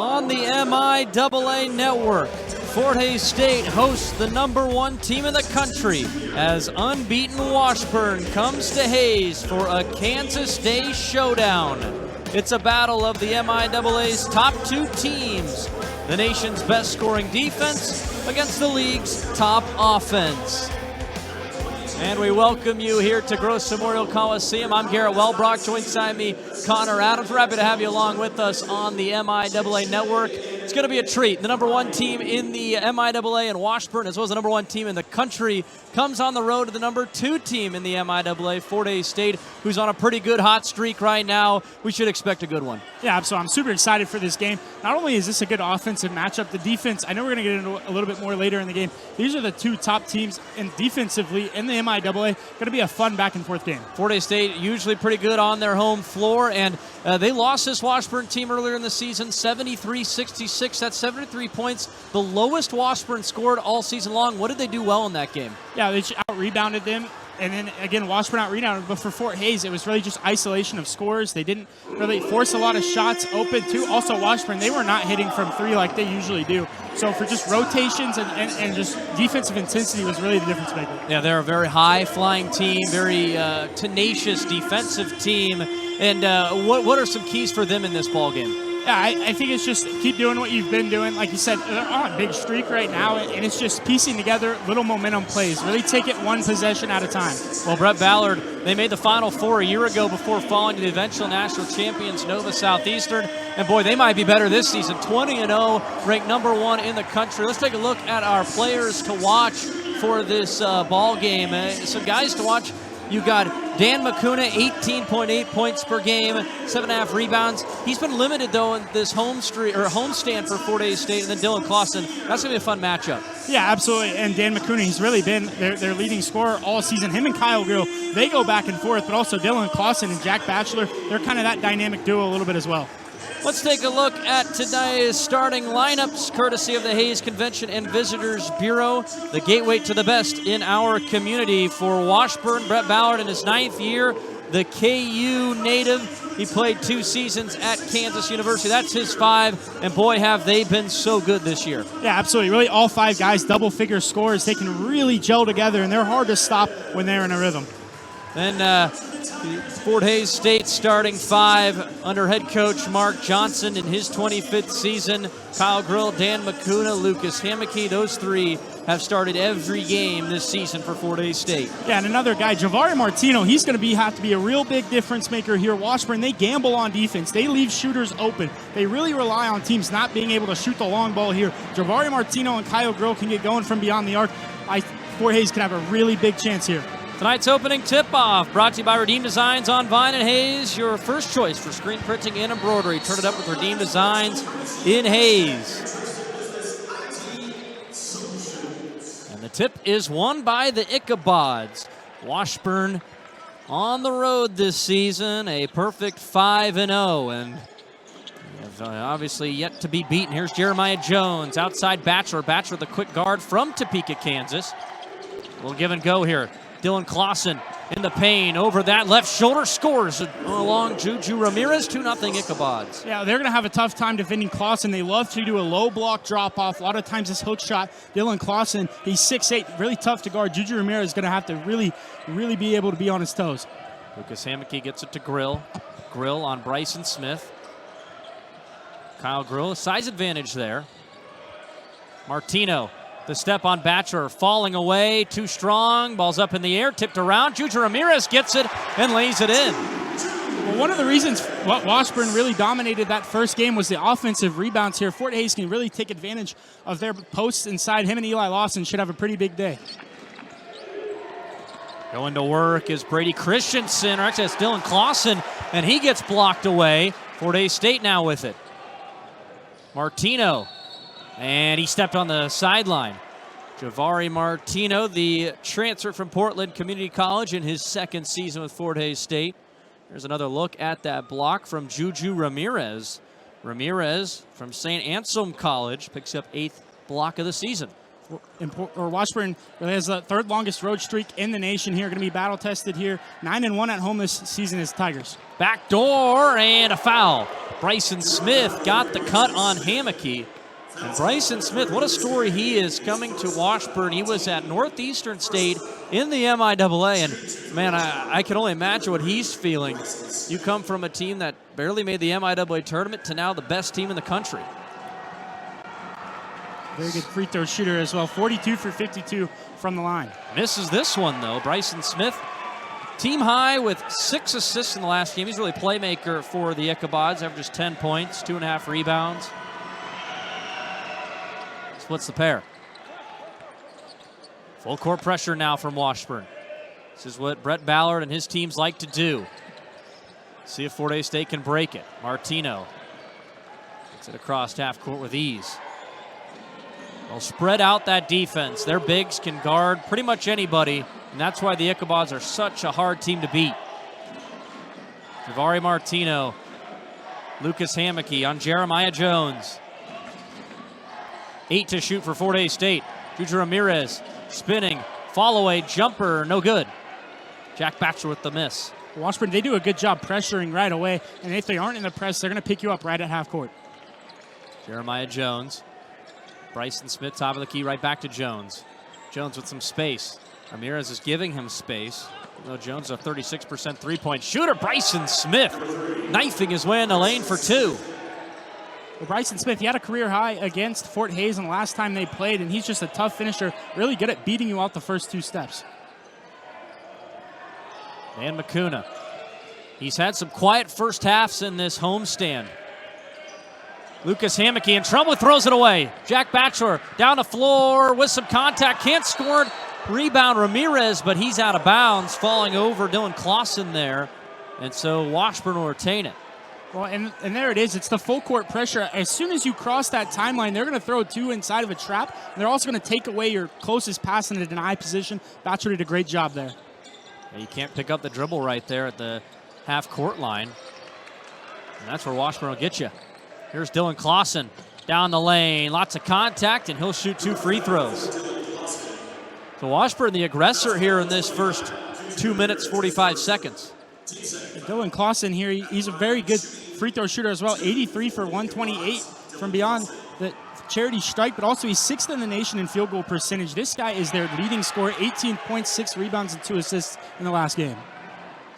On the MIAA network, Fort Hays State hosts the #1 team in the country as unbeaten Washburn comes to Hays for a Kansas Day showdown. It's a battle of the MIAA's top two teams, the nation's best scoring defense against the league's top offense. And we welcome you here to Gross Memorial Coliseum. I'm Garrett Wellbrock, joined beside me Connor Adams. We're happy to have you along with us on the MIAA network. It's going to be a treat. The #1 team in the MIAA in Washburn, as well as the #1 team in the country, comes on the road to the #2 team in the MIAA, Fort Hays State, who's on a pretty good hot streak right now. We should expect a good one. Yeah, absolutely. I'm super excited for this game. Not only is this a good offensive matchup, the defense, I know we're going to get into a little bit more later in the game. These are the two top teams in defensively in the MIAA. Going to be a fun back-and-forth game. Fort Hays State usually pretty good on their home floor, and they lost this Washburn team earlier in the season, 73-66. That's 73 points, the lowest Washburn scored all season long. What did they do well in that game? Yeah, they out-rebounded them. And then, again, Washburn out-rebounded. But for Fort Hays, it was really just isolation of scores. They didn't really force a lot of shots open, too. Also, Washburn, they were not hitting from three like they usually do. So for just rotations and just defensive intensity was really the difference maker. Yeah, they're a very high-flying team, very tenacious defensive team. And what are some keys for them in this ball game? Yeah, I think it's just keep doing what you've been doing. Like you said, they're on a big streak right now, and it's just piecing together little momentum plays. Really take it one possession at a time. Well, Brett Ballard, they made the Final Four a year ago before falling to the eventual national champions, Nova Southeastern. And, boy, they might be better this season. 20-0, ranked #1 in the country. Let's take a look at our players to watch for this ball game. Some guys to watch. You got Dan McCuna, 18.8 points per game, 7.5 rebounds. He's been limited, though, in this homestand for Fort Hays State. And then Dylan Clausen. That's going to be a fun matchup. Yeah, absolutely. And Dan McCuna, he's really been their leading scorer all season. Him and Kyle Grill, they go back and forth. But also Dylan Clausen and Jack Batchelor, they're kind of that dynamic duo a little bit as well. Let's take a look at today's starting lineups, courtesy of the Hays Convention and Visitors Bureau, the gateway to the best in our community. For Washburn, Brett Ballard in his 9th year, the KU native. He played 2 seasons at Kansas University. That's his 5, and boy, have they been so good this year. Yeah, absolutely. Really, all 5 guys, double-figure scores. They can really gel together, and they're hard to stop when they're in a rhythm. Then Fort Hays State starting 5 under head coach Mark Johnson in his 25th season. Kyle Grill, Dan McCuna, Lucas Hammocky, those 3 have started every game this season for Fort Hays State. Yeah, and another guy, Javari Martino, he's going to have to be a real big difference maker here. Washburn, they gamble on defense. They leave shooters open. They really rely on teams not being able to shoot the long ball here. Javari Martino and Kyle Grill can get going from beyond the arc. Fort Hays can have a really big chance here. Tonight's opening tip-off brought to you by Redeem Designs on Vine and Hays, your first choice for screen printing and embroidery. Turn it up with Redeem Designs in Hays. And the tip is won by the Ichabods. Washburn on the road this season, a perfect 5-0, and obviously yet to be beaten. Here's Jeremiah Jones, outside Batchelor. Batchelor, the quick guard from Topeka, Kansas. We'll give and go here. Dylan Clausen in the paint, over that left shoulder, scores along Juju Ramirez, 2-0 Ichabods. Yeah, they're going to have a tough time defending Clausen. They love to do a low block drop-off. A lot of times this hook shot, Dylan Clausen, he's 6'8", really tough to guard. Juju Ramirez is going to have to really be able to be on his toes. Lucas Hammocky gets it to Grill. Grill on Bryson Smith. Kyle Grill, a size advantage there. Martino. The step on Batchelor, falling away, too strong. Ball's up in the air, tipped around. Juju Ramirez gets it and lays it in. Well, one of the reasons Washburn really dominated that first game was the offensive rebounds here. Fort Hays can really take advantage of their posts inside. Him and Eli Lawson should have a pretty big day. Going to work is Brady Christensen, or actually that's Dylan Clausen, and he gets blocked away. Fort Hays State now with it. Martino. And he stepped on the sideline. Javari Martino, the transfer from Portland Community College in his 2nd season with Fort Hays State. There's another look at that block from Juju Ramirez. Ramirez from St. Anselm College picks up 8th block of the season. Washburn has the third longest road streak in the nation here. Going to be battle tested here. 9-1 at home this season as Tigers. Back door and a foul. Bryson Smith got the cut on Hammocky. And Bryson Smith, what a story he is coming to Washburn. He was at Northeastern State in the MIAA, and man, I can only imagine what he's feeling. You come from a team that barely made the MIAA tournament to now the best team in the country. Very good free throw shooter as well. 42 for 52 from the line. Misses this one, though. Bryson Smith, team high with 6 assists in the last game. He's really a playmaker for the Ichabods. Averages 10 points, 2.5 rebounds. Splits the pair. Full court pressure now from Washburn. This is what Brett Ballard and his teams like to do. See if Fort Hays State can break it. Martino gets it across half court with ease. They'll spread out that defense. Their bigs can guard pretty much anybody, and that's why the Ichabods are such a hard team to beat. Javari Martino, Lucas Hammocky on Jeremiah Jones. 8 to shoot for Fort Hays State. Juju Ramirez spinning, follow-away jumper, no good. Jack Batchelor with the miss. Washburn, they do a good job pressuring right away, and if they aren't in the press, they're going to pick you up right at half court. Jeremiah Jones. Bryson Smith, top of the key, right back to Jones. Jones with some space. Ramirez is giving him space. Though Jones a 36% three-point shooter. Bryson Smith knifing his way in the lane for 2. Well, Bryson Smith, he had a career high against Fort Hays the last time they played, and he's just a tough finisher, really good at beating you out the first 2 steps. Dan McCuna. He's had some quiet first halves in this homestand. Lucas Hammocky in trouble, throws it away. Jack Batchelor down the floor with some contact, can't score. Rebound Ramirez, but he's out of bounds, falling over Dylan Clausen there. And so Washburn will retain it. Well, and there it is. It's the full court pressure. As soon as you cross that timeline, they're going to throw 2 inside of a trap. And they're also going to take away your closest pass in a deny position. Batchelor did a great job there. You can't pick up the dribble right there at the half-court line. And that's where Washburn will get you. Here's Dylan Clausen down the lane. Lots of contact, and he'll shoot 2 free throws. So Washburn, the aggressor here in this first 2 minutes, 45 seconds. Dylan Clausen here, he's a very good free throw shooter as well. 83 for 128 from beyond the charity stripe, but also he's 6th in the nation in field goal percentage. This guy is their leading scorer, 18 points, 6 rebounds, and 2 assists in the last game.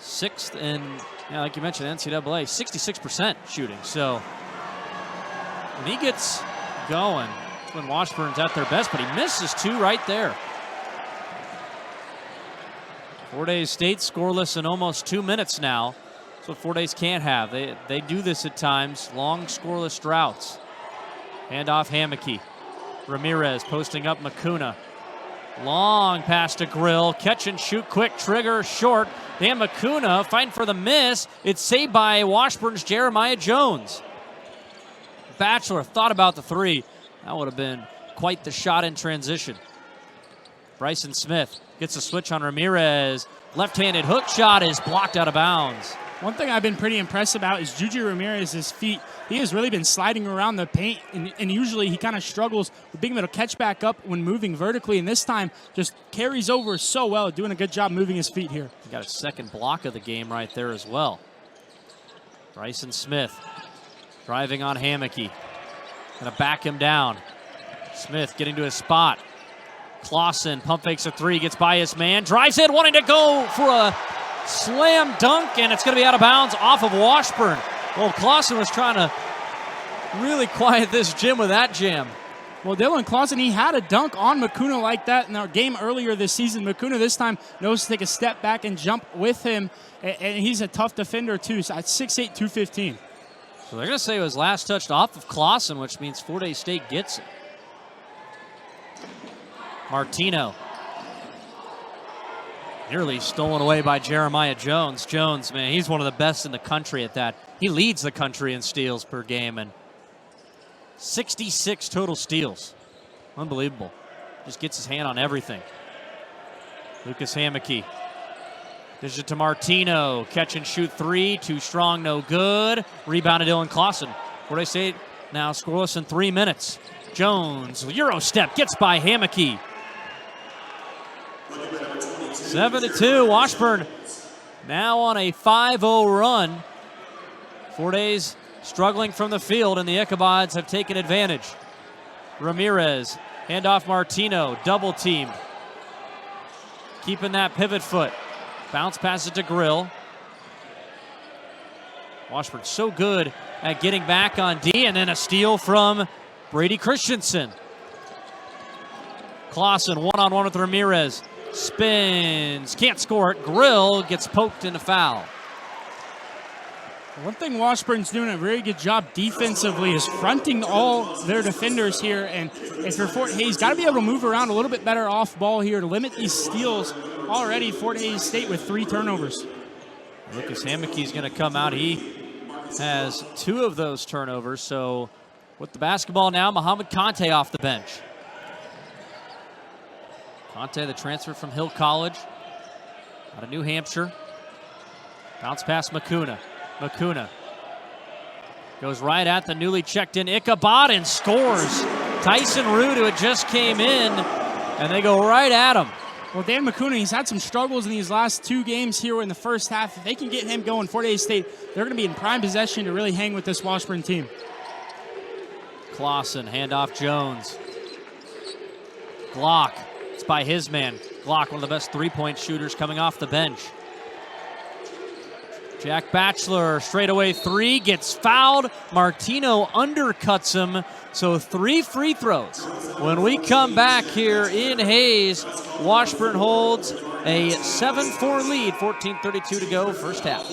6th in, like you mentioned, NCAA, 66% shooting. So when he gets going, it's when Washburn's at their best, but he misses 2 right there. Fort Hays State scoreless in almost 2 minutes now. That's what Fort Hays can't have. They do this at times, long scoreless droughts. Handoff Hammocky. Ramirez posting up McCuna. Long pass to Grill. Catch and shoot quick. Trigger short. Dan McCuna fighting for the miss. It's saved by Washburn's Jeremiah Jones. Batchelor thought about the 3. That would have been quite the shot in transition. Bryson Smith gets a switch on Ramirez. Left-handed hook shot is blocked out of bounds. One thing I've been pretty impressed about is Juju Ramirez's feet. He has really been sliding around the paint, and usually he kind of struggles with being able to catch back up when moving vertically, and this time just carries over so well, doing a good job moving his feet here. He got a second block of the game right there as well. Bryson Smith driving on Hammocky. Gonna back him down. Smith getting to his spot. Clausen pump fakes a 3, gets by his man, drives in, wanting to go for a slam dunk, and it's going to be out of bounds off of Washburn. Well, Clausen was trying to really quiet this gym with that jam. Well, Dylan Clausen, he had a dunk on McCuna like that in our game earlier this season. McCuna this time knows to take a step back and jump with him, and he's a tough defender too. So at 6'8", 215. So they're going to say it was last touched off of Clausen, which means Fort Hays State gets it. Martino. Nearly stolen away by Jeremiah Jones. Jones, man, he's one of the best in the country at that. He leads the country in steals per game, and 66 total steals. Unbelievable. Just gets his hand on everything. Lucas Hammocky. Gives it to Martino. Catch and shoot 3. Too strong, no good. Rebounded Dylan Clausen. Fort Hays State now scoreless in 3 minutes. Jones, Euro step, gets by Hammocky. 7-2, Washburn now on a 5-0 run. Fort Hays struggling from the field, and the Ichabods have taken advantage. Ramirez, handoff Martino, double teamed. Keeping that pivot foot. Bounce pass it to Grill. Washburn so good at getting back on D, and then a steal from Brady Christensen. Clausen one-on-one with Ramirez. Spins, can't score it. Grill gets poked in a foul. One thing Washburn's doing a very good job defensively is fronting all their defenders here. And if you're Fort Hays, got to be able to move around a little bit better off ball here to limit these steals. Already Fort Hays State with 3 turnovers. Lucas Hammockey's going to come out. He has 2 of those turnovers. So with the basketball now, Muhammad Conte off the bench. Conte, the transfer from Hill College out of New Hampshire. Bounce past Makuna. Makuna goes right at the newly checked in Ichabod and scores. Tyson Rude, who had just came in, and they go right at him. Well, Dan Makuna, he's had some struggles in these last 2 games here in the first half. If they can get him going, Fort Hays State, they're going to be in prime possession to really hang with this Washburn team. Clausen, handoff Jones. Glock, it's by his man. Glock, one of the best three-point shooters coming off the bench. Jack Batchelor, straightaway 3, gets fouled. Martino undercuts him, so 3 free throws. When we come back here in Hays, Washburn holds a 7-4 lead, 14:32 to go, first half.